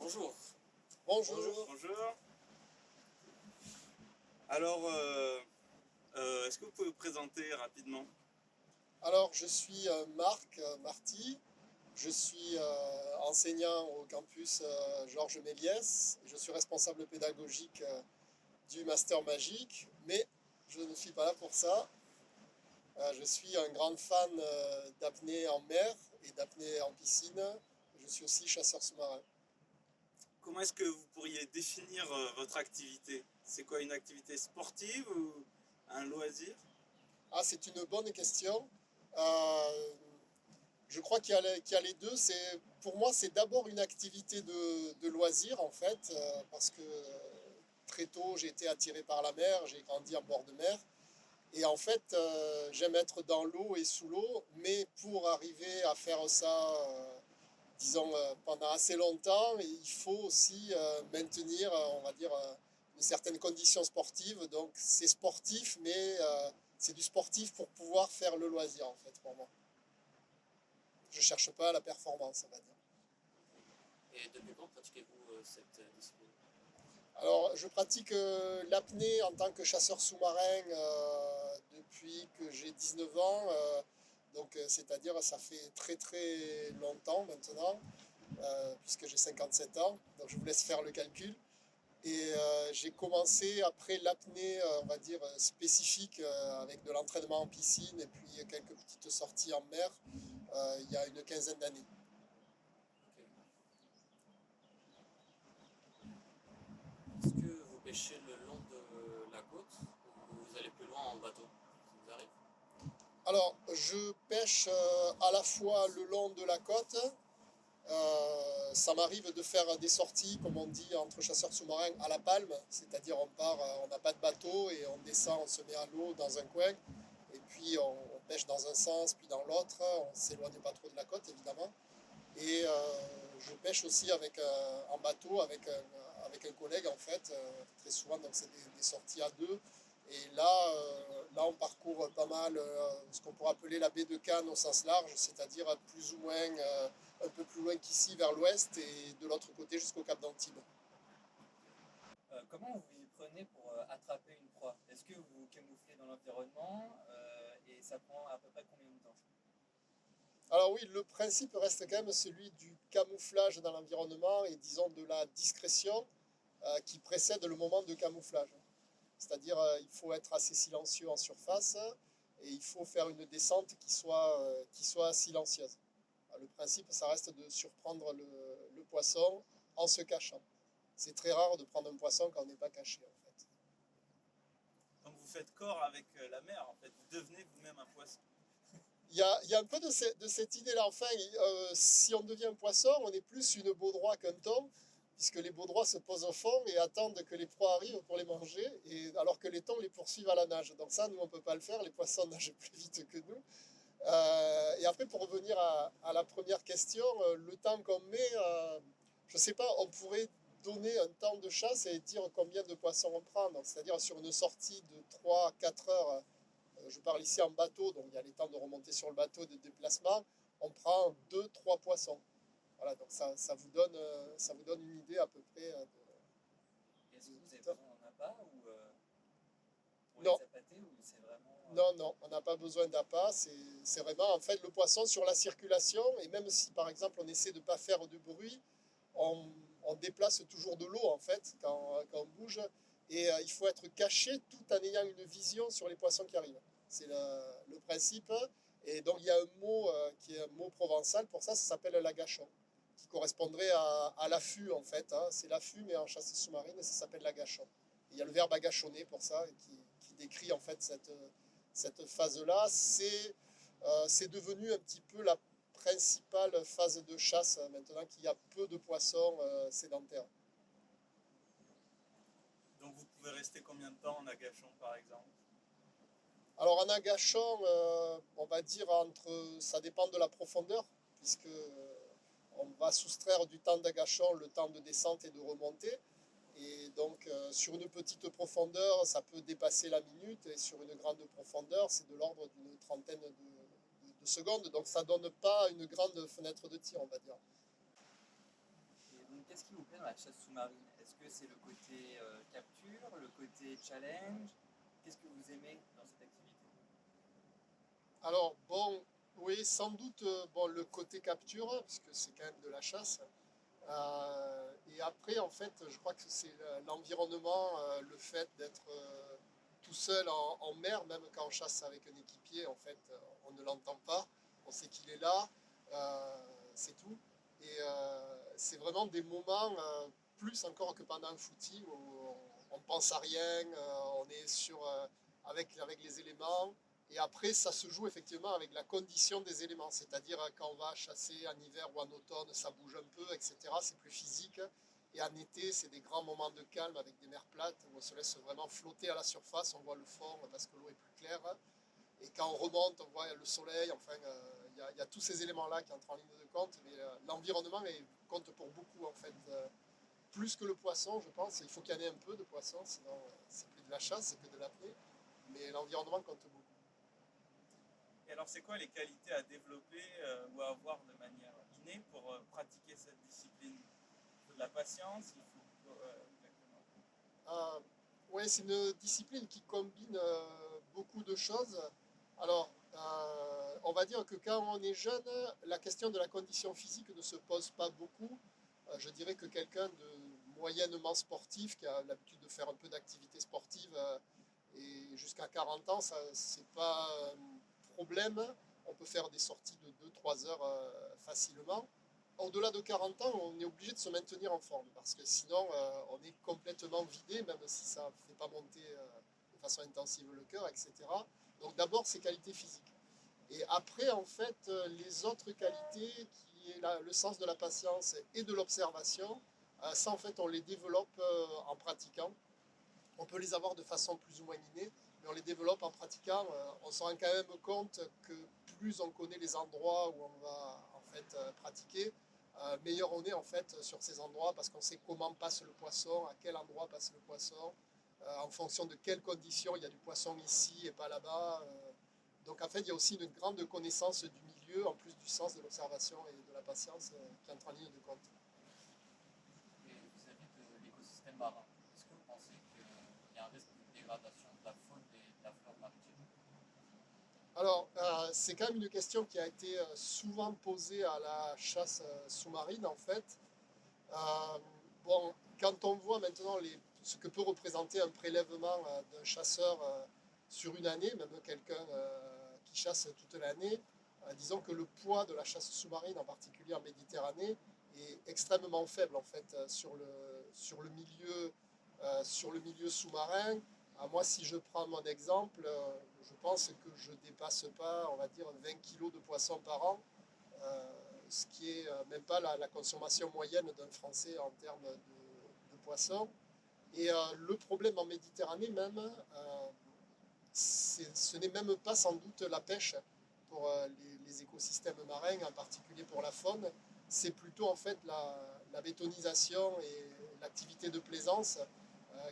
Bonjour. Bonjour. Bonjour. Alors, est-ce que vous pouvez vous présenter rapidement? Alors, je suis Marc Marty. Je suis enseignant au campus Georges Méliès. Je suis responsable pédagogique du Master Magique, mais je ne suis pas là pour ça. Je suis un grand fan d'apnée en mer et d'apnée en piscine. Je suis aussi chasseur sous-marin. Comment est-ce que vous pourriez définir votre activité? C'est quoi, une activité sportive ou un loisir? Ah, c'est une bonne question. Euh, je crois qu'il y a les deux. Pour moi, c'est d'abord une activité de loisir, en fait, parce que très tôt, j'ai été attiré par la mer, j'ai grandi en bord de mer. Et en fait, j'aime être dans l'eau et sous l'eau, mais pour arriver à faire ça, disons, pendant assez longtemps, il faut aussi maintenir, on va dire, une certaine condition sportive. Donc, c'est sportif, mais c'est du sportif pour pouvoir faire le loisir, en fait, pour moi. Je cherche pas la performance, on va dire. Et depuis quand pratiquez-vous cette discipline? Alors, je pratique l'apnée en tant que chasseur sous-marin depuis que j'ai 19 ans. Donc, c'est-à-dire, ça fait très très longtemps maintenant, puisque j'ai 57 ans. Donc, je vous laisse faire le calcul. Et j'ai commencé après l'apnée, on va dire, spécifique, avec de l'entraînement en piscine et puis quelques petites sorties en mer, il y a une quinzaine d'années. Ok. Est-ce que vous pêchez le long de la côte ou vous allez plus loin en bateau? Ça vous arrive? Alors, je pêche à la fois le long de la côte. Ça m'arrive de faire des sorties, comme on dit, entre chasseurs sous-marins à la palme, c'est-à-dire on part, on n'a pas de bateau et on descend, on se met à l'eau dans un coin, et puis on pêche dans un sens, puis dans l'autre, on ne s'éloigne pas trop de la côte évidemment. Et je pêche aussi en bateau avec un collègue en fait, très souvent donc c'est des sorties à deux. Et là, on parcourt pas mal ce qu'on pourrait appeler la baie de Cannes au sens large, c'est-à-dire plus ou moins un peu plus loin qu'ici vers l'ouest et de l'autre côté jusqu'au Cap d'Antibes. Comment vous y prenez pour attraper une proie? Est-ce que vous vous camouflez dans l'environnement et ça prend à peu près combien de temps? Alors oui, le principe reste quand même celui du camouflage dans l'environnement et disons de la discrétion qui précède le moment de camouflage. C'est-à-dire il faut être assez silencieux en surface et il faut faire une descente qui soit silencieuse. Le principe, ça reste de surprendre le poisson en se cachant. C'est très rare de prendre un poisson quand on n'est pas caché, en fait. Donc vous faites corps avec la mer, en fait. Vous devenez vous-même un poisson. Il y a un peu de cette idée-là. Enfin, si on devient un poisson, on est plus une baudroie qu'un thon, puisque les baudroies se posent au fond et attendent que les proies arrivent pour les manger, alors que les thons les poursuivent à la nage. Donc ça, nous, on ne peut pas le faire. Les poissons nagent plus vite que nous. Et après, pour revenir à la première question, le temps qu'on met, je ne sais pas, on pourrait donner un temps de chasse et dire combien de poissons on prend. C'est-à-dire sur une sortie de 3 4 heures, je parle ici en bateau, donc il y a les temps de remonter sur le bateau, de déplacement, on prend 2 3 poissons. Voilà, donc ça vous donne une idée à peu près Est-ce que vous avez besoin d'un appât ou pour Non, les appâter ou c'est vraiment non, non, on n'a pas besoin d'appât. C'est vraiment en fait le poisson sur la circulation. Et même si par exemple on essaie de ne pas faire de bruit, on déplace toujours de l'eau en fait quand on bouge. Et il faut être caché tout en ayant une vision sur les poissons qui arrivent. C'est le principe. Et donc il y a un mot qui est un mot provençal pour ça, ça s'appelle l'agachon, qui correspondrait à l'affût en fait, hein. C'est l'affût mais en chasse sous-marine, ça s'appelle l'agachon. Et il y a le verbe agachonner pour ça, qui décrit en fait cette phase-là. C'est devenu un petit peu la principale phase de chasse maintenant qu'il y a peu de poissons sédentaires. Donc vous pouvez rester combien de temps en agachon, par exemple? Alors en agachant, on va dire ça dépend de la profondeur, puisque on va soustraire du temps d'agachon le temps de descente et de remontée. Et donc sur une petite profondeur, ça peut dépasser la minute, et sur une grande profondeur, c'est de l'ordre d'une trentaine de secondes. Donc ça ne donne pas une grande fenêtre de tir, on va dire. Et donc, qu'est-ce qui vous plaît dans la chasse sous-marine? Est-ce que c'est le côté capture, le côté challenge? Qu'est-ce que vous aimez dans cette activité? Alors, bon, oui, sans doute bon, le côté capture, puisque c'est quand même de la chasse. Et après, en fait, je crois que c'est l'environnement, le fait d'être tout seul en mer, même quand on chasse avec un équipier, en fait, on ne l'entend pas, on sait qu'il est là, c'est tout. Et c'est vraiment des moments, plus encore que pendant un footing, où on pense à rien, on est avec les éléments. Et après, ça se joue effectivement avec la condition des éléments, c'est-à-dire quand on va chasser en hiver ou en automne, ça bouge un peu, etc. C'est plus physique. Et en été, c'est des grands moments de calme avec des mers plates où on se laisse vraiment flotter à la surface, on voit le fond parce que l'eau est plus claire. Et quand on remonte, on voit le soleil, enfin, y a tous ces éléments-là qui entrent en ligne de compte. Mais l'environnement compte pour beaucoup, en fait. Plus que le poisson, je pense. Il faut qu'il y en ait un peu de poisson, sinon c'est plus de la chasse, c'est que de l'apnée. Mais l'environnement compte beaucoup. Et alors, c'est quoi les qualités à développer ou à avoir de manière innée pour pratiquer cette discipline? Il faut de la patience, il faut exactement. Ouais, c'est une discipline qui combine beaucoup de choses. Alors, on va dire que quand on est jeune, la question de la condition physique ne se pose pas beaucoup. Je dirais que quelqu'un de moyennement sportif, qui a l'habitude de faire un peu d'activité sportive, et jusqu'à 40 ans, ça c'est pas un problème. On peut faire des sorties de 2-3 heures facilement. Au-delà de 40 ans, on est obligé de se maintenir en forme parce que sinon, on est complètement vidé, même si ça ne fait pas monter de façon intensive le cœur, etc. Donc d'abord, ces qualités physiques. Et après, en fait, les autres qualités, qui est le sens de la patience et de l'observation, ça, en fait, on les développe en pratiquant. On peut les avoir de façon plus ou moins innée, mais on les développe en pratiquant. On se rend quand même compte que plus on connaît les endroits où on va en fait pratiquer, meilleur on est en fait sur ces endroits parce qu'on sait comment passe le poisson, à quel endroit passe le poisson, en fonction de quelles conditions il y a du poisson ici et pas là-bas. Donc en fait, il y a aussi une grande connaissance du milieu, en plus du sens de l'observation et de la patience qui entre en ligne de compte. Et vis-à-vis de l'écosystème marin, est-ce que vous pensez qu'il y a un risque de dégradation de la faune et de la flore maritime? Alors, c'est quand même une question qui a été souvent posée à la chasse sous-marine, en fait. Euh, bon, quand on voit maintenant ce que peut représenter un prélèvement d'un chasseur sur une année, même quelqu'un qui chasse toute l'année, disons que le poids de la chasse sous-marine, en particulier en Méditerranée, est extrêmement faible en fait sur le milieu sous-marin. Moi, si je prends mon exemple, je pense que je ne dépasse pas, on va dire, 20 kg de poissons par an, ce qui est même pas la consommation moyenne d'un Français en termes de poissons. Et le problème en Méditerranée même, ce n'est même pas sans doute la pêche pour les écosystèmes marins, en particulier pour la faune, c'est plutôt en fait la bétonisation et l'activité de plaisance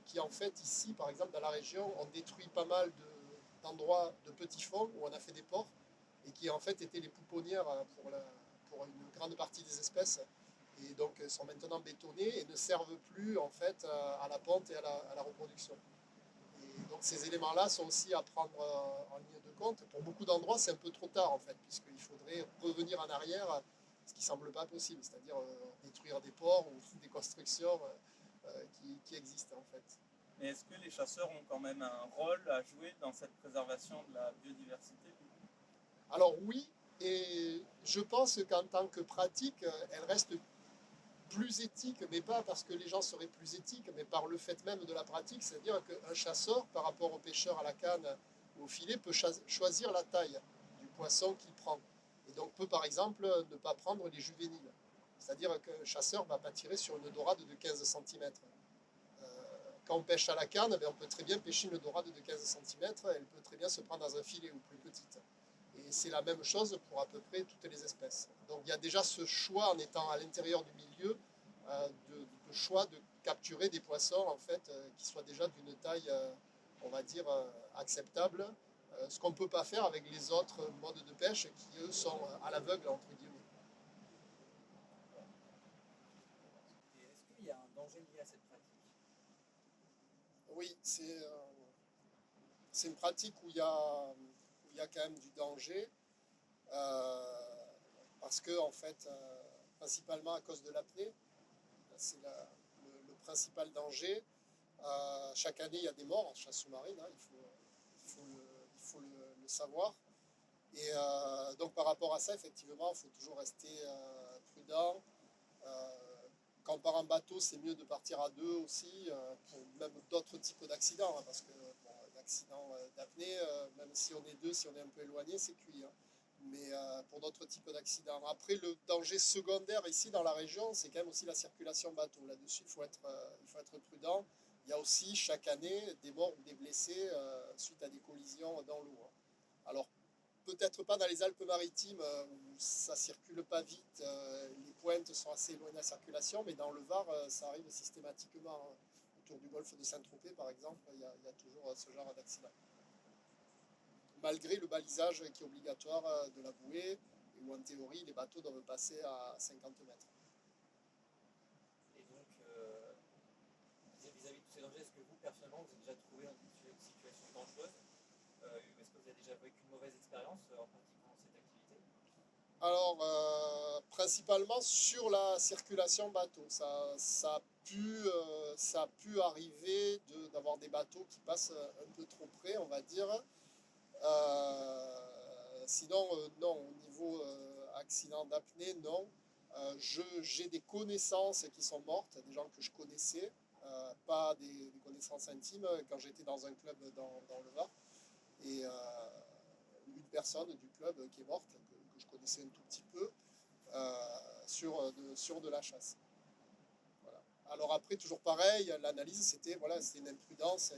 qui en fait ici, par exemple dans la région, on détruit pas mal d'endroits de petits fonds où on a fait des ports et qui en fait étaient les pouponnières pour une grande partie des espèces et donc sont maintenant bétonnés et ne servent plus en fait à la ponte et à la reproduction. Et donc ces éléments-là sont aussi à prendre en ligne de compte. Pour beaucoup d'endroits, c'est un peu trop tard en fait, puisqu'il faudrait revenir en arrière, ce qui ne semble pas possible, c'est-à-dire détruire des ports ou des constructions qui existent en fait. Mais est-ce que les chasseurs ont quand même un rôle à jouer dans cette préservation de la biodiversité? Alors oui, et je pense qu'en tant que pratique, elle reste plus éthique, mais pas parce que les gens seraient plus éthiques, mais par le fait même de la pratique, c'est-à-dire qu'un chasseur, par rapport au pêcheur à la canne ou au filet, peut choisir la taille du poisson qu'il prend. Et donc peut par exemple ne pas prendre les juvéniles. C'est-à-dire qu'un chasseur ne va pas tirer sur une dorade de 15 cm. Quand on pêche à la canne, on peut très bien pêcher une dorade de 15 cm, elle peut très bien se prendre dans un filet ou plus petite. Et c'est la même chose pour à peu près toutes les espèces. Donc il y a déjà ce choix en étant à l'intérieur du milieu, de choix de capturer des poissons en fait, qui soient déjà d'une taille, on va dire, acceptable. Ce qu'on ne peut pas faire avec les autres modes de pêche qui, eux, sont à l'aveugle, entre guillemets. Et est-ce Oui, c'est une pratique où il y a quand même du danger, parce que, en fait, principalement à cause de l'apnée, c'est le principal danger. Chaque année, il y a des morts en chasse sous-marine, hein, il faut le savoir. Et donc, par rapport à ça, effectivement, il faut toujours rester prudent. Quand on part en bateau, c'est mieux de partir à deux aussi, pour même d'autres types d'accidents, hein, parce que bon, l'accident d'apnée, même si on est deux, si on est un peu éloigné, c'est cuit, hein. Mais pour d'autres types d'accidents. Après, le danger secondaire ici dans la région, c'est quand même aussi la circulation bateau. Là-dessus, il faut être prudent. Il y a aussi chaque année des morts ou des blessés suite à des collisions dans l'eau, hein. Alors, peut-être pas dans les Alpes-Maritimes où ça circule pas vite, les pointes sont assez loin de la circulation, mais dans le Var, ça arrive systématiquement, hein. Autour du golfe de Saint-Tropez, par exemple, il y a toujours ce genre d'accident. Malgré le balisage qui est obligatoire de la bouée, et où en théorie les bateaux doivent passer à 50 mètres. Et donc, vis-à-vis de tous ces dangers, est-ce que vous, personnellement, vous avez déjà trouvé dans une situation dangereuse? Est-ce que vous avez déjà vécu une mauvaise expérience en pratiquant cette activité? Alors, principalement sur la circulation bateau. Ça a pu arriver d'avoir des bateaux qui passent un peu trop près, on va dire. Sinon, non, au niveau accident d'apnée, non. J'ai des connaissances qui sont mortes, des gens que je connaissais, pas des connaissances intimes, quand j'étais dans un club dans le Var. Et une personne du club qui est morte, que je connaissais un tout petit peu, sur de la chasse. Voilà. Alors après, toujours pareil, l'analyse, c'était une imprudence.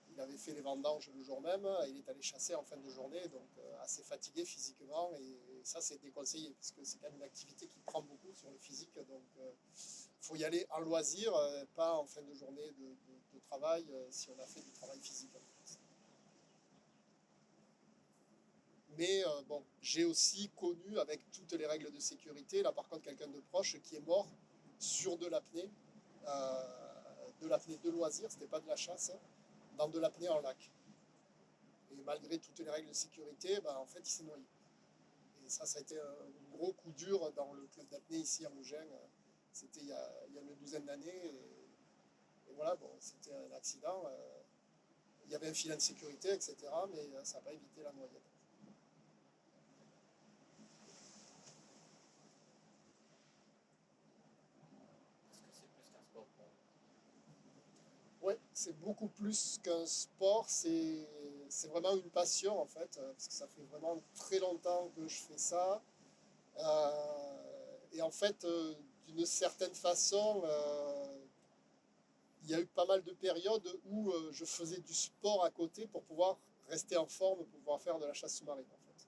Il avait fait les vendanges le jour même, il est allé chasser en fin de journée, donc assez fatigué physiquement, et ça c'est déconseillé, parce que c'est quand même une activité qui prend beaucoup sur le physique, donc il faut y aller en loisir, pas en fin de journée de travail, si on a fait du travail physique. Mais bon, j'ai aussi connu, avec toutes les règles de sécurité, là par contre quelqu'un de proche qui est mort sur de l'apnée de loisir, c'était pas de la chasse, dans de l'apnée en lac. Et malgré toutes les règles de sécurité, en fait, il s'est noyé. Et ça a été un gros coup dur dans le club d'apnée ici à Mougins. C'était il y a une douzaine d'années. Et voilà, bon, c'était un accident. Il y avait un filet de sécurité, etc. Mais ça n'a pas évité la noyade. Est-ce que c'est plus qu'un sport pour vous? Ouais, c'est beaucoup plus qu'un sport, c'est vraiment une passion en fait, parce que ça fait vraiment très longtemps que je fais ça. Et en fait, d'une certaine façon, il y a eu pas mal de périodes où je faisais du sport à côté pour pouvoir rester en forme, pour pouvoir faire de la chasse sous-marine en fait.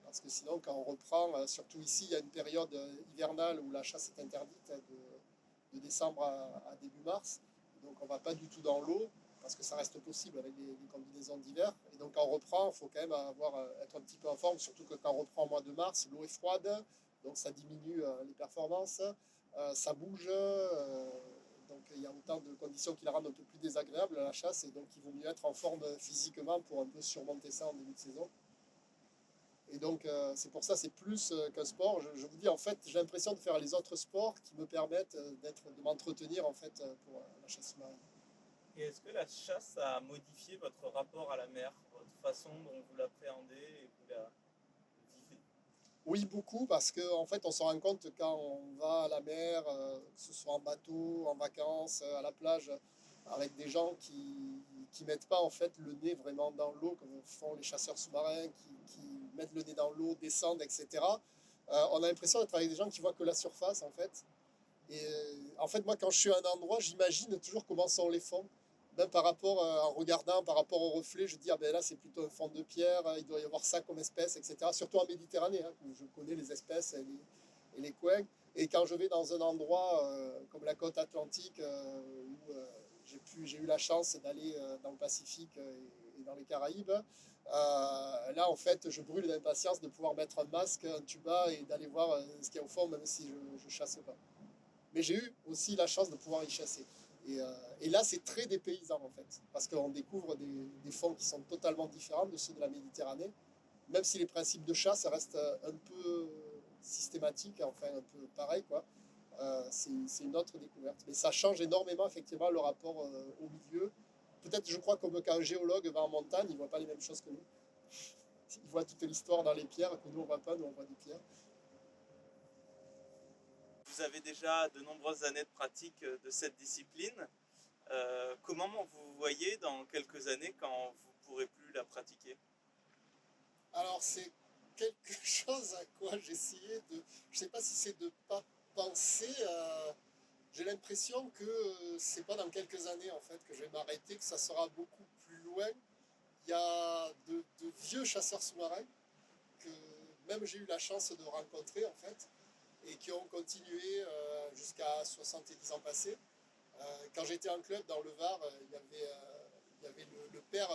Parce que sinon, quand on reprend, surtout ici, il y a une période hivernale où la chasse est interdite, de décembre à début mars. Donc on ne va pas du tout dans l'eau, parce que ça reste possible avec les combinaisons d'hiver. Et donc quand on reprend, il faut quand même être un petit peu en forme, surtout que quand on reprend au mois de mars, l'eau est froide, donc ça diminue les performances, ça bouge, donc il y a autant de conditions qui la rendent un peu plus désagréable à la chasse, et donc il vaut mieux être en forme physiquement pour un peu surmonter ça en début de saison. Et donc c'est pour ça, c'est plus qu'un sport. Je vous dis, en fait, j'ai l'impression de faire les autres sports qui me permettent de m'entretenir en fait pour la chasse marine. Et est-ce que la chasse a modifié votre rapport à la mer, votre façon dont vous l'appréhendez et vous la vivez? Oui, beaucoup, parce qu'en fait, on se rend compte quand on va à la mer, que ce soit en bateau, en vacances, à la plage, avec des gens qui mettent pas en fait le nez vraiment dans l'eau, comme font les chasseurs sous-marins, qui mettent le nez dans l'eau, descendent, etc. On a l'impression d'être avec des gens qui voient que la surface, en fait. Et en fait, moi, quand je suis à un endroit, j'imagine toujours comment sont les fonds. Même par rapport, en regardant par rapport au reflet, je dis, ah ben là, c'est plutôt un fond de pierre, il doit y avoir ça comme espèce, etc. Surtout en Méditerranée, hein, où je connais les espèces et les coins. Et quand je vais dans un endroit comme la côte atlantique, où j'ai eu la chance d'aller dans le Pacifique et dans les Caraïbes, là, en fait, je brûle d'impatience de pouvoir mettre un masque, un tuba et d'aller voir ce qu'il y a au fond, même si je ne chasse pas. Mais j'ai eu aussi la chance de pouvoir y chasser. Et là, c'est très dépaysant, en fait, parce qu'on découvre des fonds qui sont totalement différents de ceux de la Méditerranée, même si les principes de chasse restent un peu systématiques, enfin un peu pareil, quoi. C'est une autre découverte. Mais ça change énormément, effectivement, le rapport au milieu. Peut-être, je crois, comme quand un géologue va en montagne, il ne voit pas les mêmes choses que nous. Il voit toute l'histoire dans les pierres que nous, on ne voit pas, nous, on voit des pierres. Vous avez déjà de nombreuses années de pratique de cette discipline. Comment vous voyez dans quelques années quand vous ne pourrez plus la pratiquer? Alors, c'est quelque chose à quoi j'essayais de... Je ne sais pas si c'est de ne pas penser. J'ai l'impression que c'est pas dans quelques années, en fait, que je vais m'arrêter, que ça sera beaucoup plus loin. Il y a de vieux chasseurs sous-marins que même j'ai eu la chance de rencontrer, en fait, et qui ont continué jusqu'à 70 ans passés. Quand j'étais en club dans le Var, il y avait le père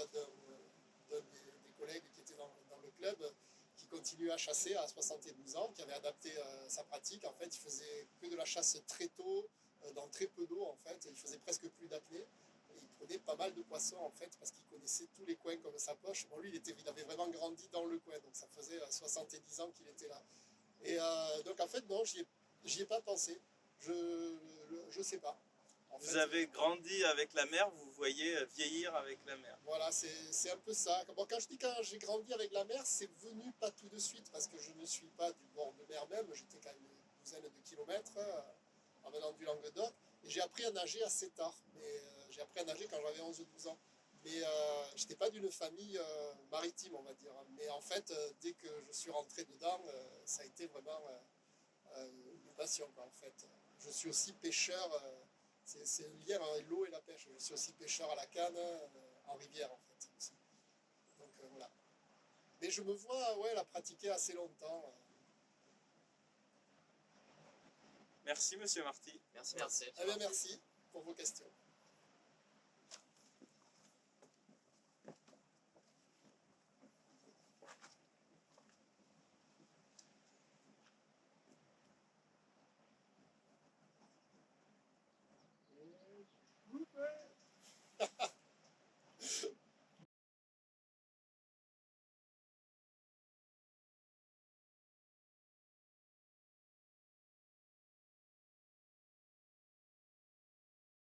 d'un des collègues qui était dans le club qui continuait à chasser à 72 ans, qui avait adapté sa pratique. En fait, il faisait que de la chasse très tôt, dans très peu d'eau, en fait. Il faisait presque plus d'apnée. Et il prenait pas mal de poissons, en fait, parce qu'il connaissait tous les coins comme sa poche. Bon, lui, il avait vraiment grandi dans le coin, donc ça faisait 70 ans qu'il était là. Et donc, en fait, non, j'y ai pas pensé. Je sais pas. Vous avez grandi avec la mer, vous voyez vieillir avec la mer. Voilà, c'est un peu ça. Bon, quand je dis quand j'ai grandi avec la mer, c'est venu pas tout de suite, parce que je ne suis pas du bord de mer même. J'étais quand même une douzaine de kilomètres en venant du Languedoc. Et j'ai appris à nager assez tard. Mais j'ai appris à nager quand j'avais 11 ou 12 ans. Mais je n'étais pas d'une famille maritime, on va dire. Mais en fait, dès que je suis rentré dedans, ça a été vraiment une passion, quoi, en fait. Je suis aussi pêcheur, c'est un lien avec l'eau et la pêche. Je suis aussi pêcheur à la canne, en rivière, en fait. Aussi. Donc voilà. Mais je me vois la pratiquer assez longtemps. Merci, monsieur Marty. Merci. Eh bien, merci pour vos questions.